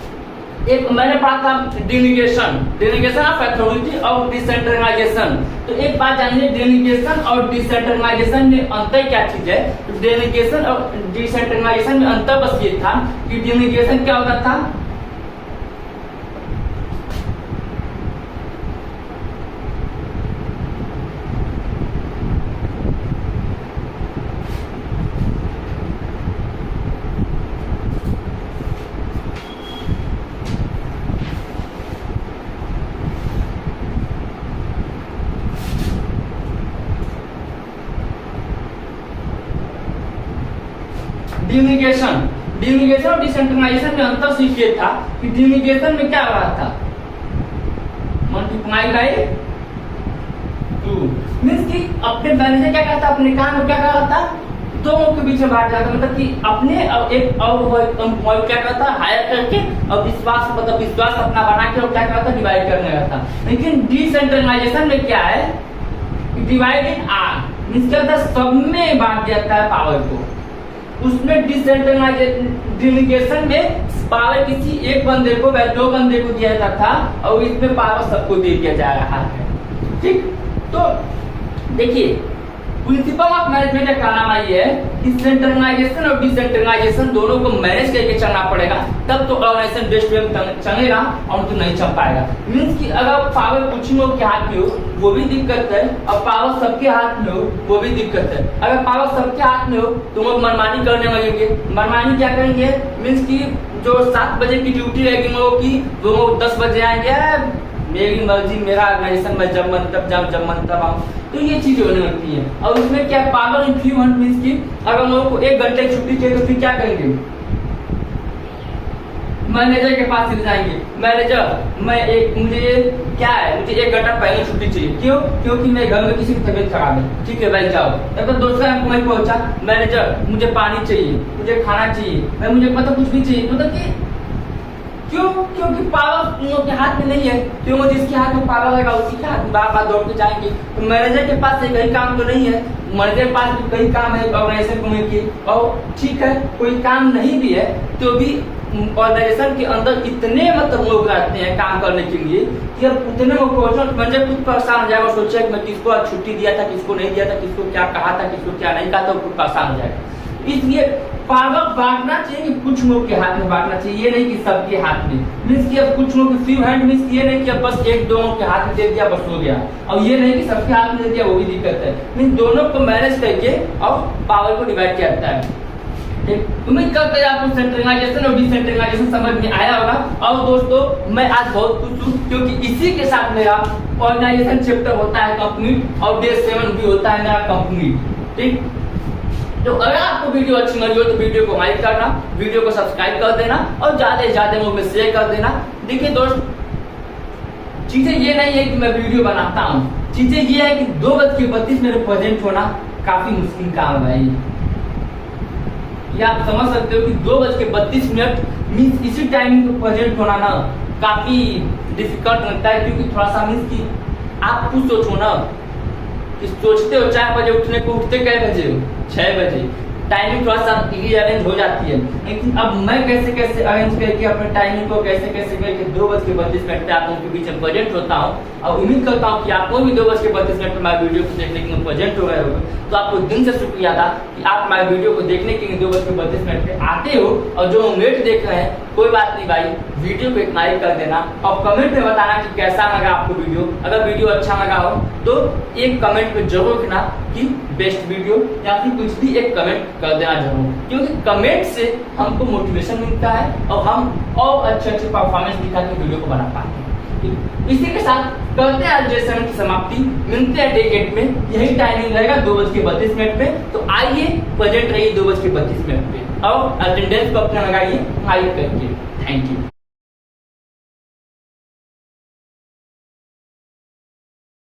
एक मैंने पढ़ा था डेलीगेशन ऑफ अथॉरिटी और डिसेंट्रलाइजेशन। तो एक बात जानिए, डेलीगेशन और डिसेंट्रलाइजेशन में अंतर क्या चीज है। तो डेलीगेशन और डिसेंट्रलाइजेशन में अंतर बस ये था कि डेलीगेशन क्या होता था, डेलीगेशन और डिसेंट्रलाइजेशन में अंतर सिर्फ ये था कि डेलीगेशन में क्या हो रहा था, मल्टीप्लाई बाय 2 मींस कि अपने मैनेजर क्या करता, अपने काम को क्या कर रहा था, दोनों के बीच में बांट जाता, मतलब कि अपने और एक और क्या करता, हायर करके और विश्वास अपना बना के और क्या करता, डिवाइड करने का था। लेकिन डिसेंट्रलाइजेशन में क्या है, डिवाइड इन आर मींस क्या होता है, सब में बांट जाता है पावर को। उसमें डिसेंट्रलाइजेशन में पावर किसी एक बंदे को या 2 बंदे को दिया जाता था, और इसमें पावर सबको दे दिया जा रहा है। ठीक, तो देखिए प्रिंसिपल ऑफ मैनेजमेंट का कहना ये है कि सेंट्रलाइजेशन और डिसेंट्रलाइजेशन दोनों को मैनेज करके चलना पड़ेगा, तब तो ऑर्गेनाइजेशन बेस्ट वे में चलेगा, और तो नहीं चल पाएगा। मींस कि अगर पावर कुछ लोग के हाथ में हो वो भी दिक्कत है, और पावर सबके हाथ में हो वो भी दिक्कत है। अगर पावर सबके हाथ में हो तो वो मनमानी करने लगेंगे। मनमानी क्या करेंगे, मींस कि जो 7 बजे की ड्यूटी रहेगी लोगों की, वो 10 बजे आएंगे, मेरी मर्जी, मेरा ऑर्गेनाइजेशन, मैं जब मन तब जाऊं, जब मन तब आऊं। तो ये चीजें होने लगती है। और उसमें क्या power in few hand means कि अगर लोगों को 1 घंटे की छुट्टी चाहिए तो फिर क्या करेंगे, मैनेजर के पास चले जाएंगे, मैनेजर मुझे क्या है, मुझे 1 घंटा पहले छुट्टी चाहिए। क्यों? क्योंकि मेरे घर में किसी की तबीयत खराब है। ठीक है भाई जाओ। तब दूसरा एम्प्लॉय पहुंचा, मैनेजर मुझे पानी चाहिए, मुझे खाना चाहिए, मुझे मतलब कुछ भी चाहिए, मतलब कि क्यों? क्योंकि पावर उनके हाथ में नहीं है। क्यों? जिसके हाथ में पावर रहेगा उसी के हाथ में बार दौड़ के जाएंगे। तो मैनेजर के पास एक ही काम तो नहीं है, मैनेजर के पास भी कई काम है ऑर्गेनाइजेशन को लेकर। और ठीक है, कोई काम नहीं भी है तो भी ऑर्गेनाइजेशन के अंदर इतने मतलब लोग रहते हैं काम करने के लिए कि अब उतने लोग पहुंचो, मैनेजर खुद परेशान हो जाएगा, सोचेगा कि मैं किसको आज छुट्टी दिया था, किसको नहीं दिया था, किसको क्या कहा था, किसको क्या नहीं कहा था, खुद परेशान हो जाएगा। इसलिए पावर बांटना चाहिए कि कुछ लोग के हाथ में बांटना चाहिए, ये नहीं कि सबके हाथ में। मींस कि अब कुछ लोग फ्री हैंड मींस ये नहीं कि अब बस 1-2 के हाथ में दे दिया बस हो गया, और ये नहीं कि सबके हाथ में दे दिया, वो भी दिक्कत है। मींस दोनों को मैनेज करके और पावर को डिवाइड किया जाता है। उम्मीद करते हैं आपको सेंट्रलाइजेशन और डिसेंट्रलाइजेशन समझ में आया होगा। और दोस्तों मैं आज बहुत खुश हूँ क्योंकि इसी के साथ मेरा ऑर्गेनाइजेशन चैप्टर होता है कंप्लीट, और डे 7 भी होता है मेरा कंप्लीट। ठीक, तो अगर आपको वीडियो अच्छी लगी हो तो वीडियो को लाइक करना, वीडियो को सब्सक्राइब कर देना और ज्यादा से ज्यादा लोगों में शेयर कर देना। देखिए दोस्त, चीजें ये नहीं है कि मैं वीडियो बनाता हूँ, चीजें ये है कि 2:32 प्रेजेंट होना काफी मुश्किल काम है। ये आप समझ सकते हो कि 2:32 मीन्स इसी टाइमिंग पे प्रेजेंट होना ना काफी डिफिकल्ट लगता है, क्योंकि थोड़ा सा मीन्स कि आप खुद सोचो ना कि सोचते हो 4 बजे उठने को, उठते कै बजे हो? 6 बजे। टाइमिंग थोड़ा सा अरेंज हो जाती है, लेकिन अब मैं कैसे कैसे अरेंज करके अपने टाइमिंग को कैसे कैसे करके 2:32 पे आप लोगों के बीच में प्रेजेंट होता हूँ। और उम्मीद करता हूँ कि आपको भी 2:32 पे हमारे वीडियो को देखने के लिए प्रेजेंट हो गए होगा। तो आपको दिन से शुक्रिया था कि आप हमारे वीडियो को देखने के लिए 2:32 पे आते हो। और जो लेट देख रहे हैं कोई बात नहीं भाई, वीडियो को एक लाइक कर देना और कमेंट में बताना कि कैसा लगा आपको वीडियो। अगर वीडियो अच्छा लगा हो तो एक कमेंट में जरूर लिखना कि बेस्ट वीडियो, या फिर कुछ भी एक कमेंट कर देना जरूर, क्योंकि कमेंट से हमको मोटिवेशन मिलता है और हम और अच्छे परफॉर्मेंस दिखा के वीडियो को बना पाते हैं। इसी के साथ करते हैं आज सेशन की समाप्ति। मिलते हैं डे 8 में, यही टाइमिंग रहेगा 2:32 पे। तो आइए प्रेजेंट रहिए 2:32 पे और अटेंडेंस को अपने लगाइए हाई करके। Thank you.